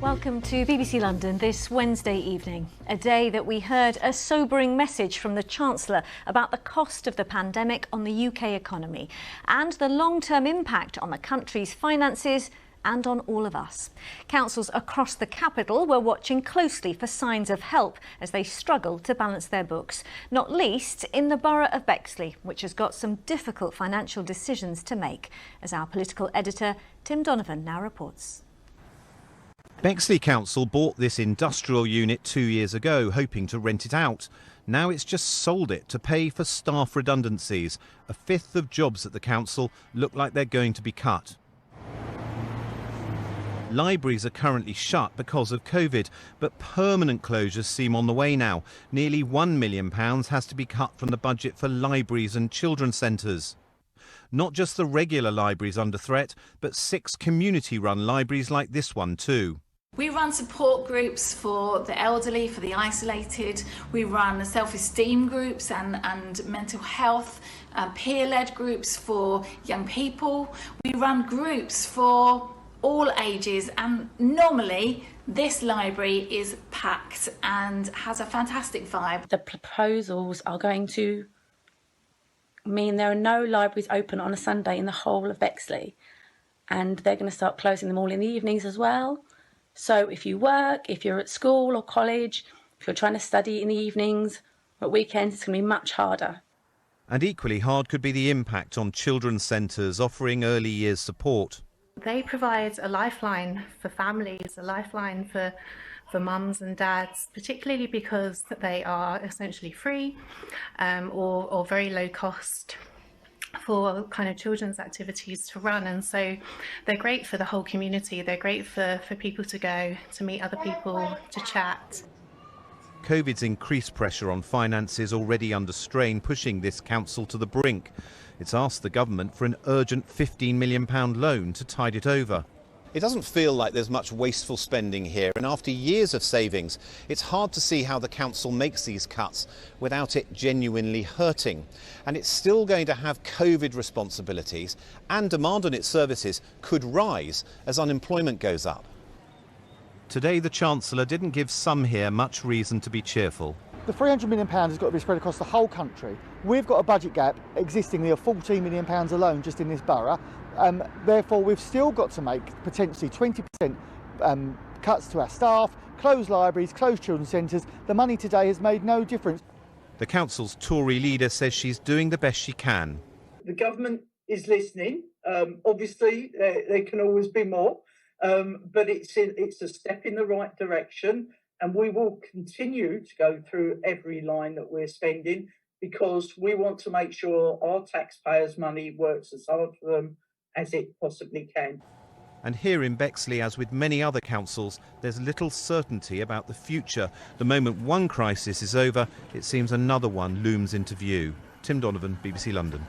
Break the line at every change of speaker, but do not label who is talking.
Welcome to BBC London this Wednesday evening, a day that we heard a sobering message from the Chancellor about the cost of the pandemic on the UK economy and the long-term impact on the country's finances and on all of us. Councils across the capital were watching closely for signs of help as they struggle to balance their books, not least in the borough of Bexley, which has got some difficult financial decisions to make, as our political editor Tim Donovan now reports.
Bexley Council bought this industrial unit 2 years ago, hoping to rent it out. Now it's just sold it to pay for staff redundancies. A fifth of jobs at the council look like they're going to be cut. Libraries are currently shut because of COVID, but permanent closures seem on the way now. Nearly £1 million has to be cut from the budget for libraries and children's centres. Not just the regular libraries under threat, but 6 community-run libraries like this one too.
We run support groups for the elderly, for the isolated. We run self-esteem groups and mental health, peer-led groups for young people. We run groups for all ages, and normally this library is packed and has a fantastic vibe.
The proposals are going to mean there are no libraries open on a Sunday in the whole of Bexley, and they're going to start closing them all in the evenings as well. So if you work, if you're at school or college, if you're trying to study in the evenings or at weekends, it's going to be much harder.
And equally hard could be the impact on children's centres offering early years support.
They provide a lifeline for families, a lifeline for mums and dads, particularly because they are essentially free or very low cost for kind of children's activities to run, and so they're great for the whole community. They're great for people to go to meet other people, to chat.
COVID's increased pressure on finances already under strain, pushing this council to the brink. It's asked the government for an urgent £15 million loan to tide it over. It doesn't feel like there's much wasteful spending here, and after years of savings, it's hard to see how the council makes these cuts without it genuinely hurting. And it's still going to have COVID responsibilities, and demand on its services could rise as unemployment goes up. Today, the Chancellor didn't give some here much reason to be cheerful.
The £300 million has got to be spread across the whole country. We've got a budget gap existingly of £14 million alone just in this borough. Therefore, we've still got to make potentially 20% cuts to our staff, close libraries, close children's centres. The money today has made no difference.
The council's Tory leader says she's doing the best she can.
The government is listening. Obviously, there can always be more, but it's a step in the right direction. And we will continue to go through every line that we're spending because we want to make sure our taxpayers' money works as hard for them as it possibly can.
And here in Bexley, as with many other councils, there's little certainty about the future. The moment one crisis is over, it seems another one looms into view. Tim Donovan, BBC London.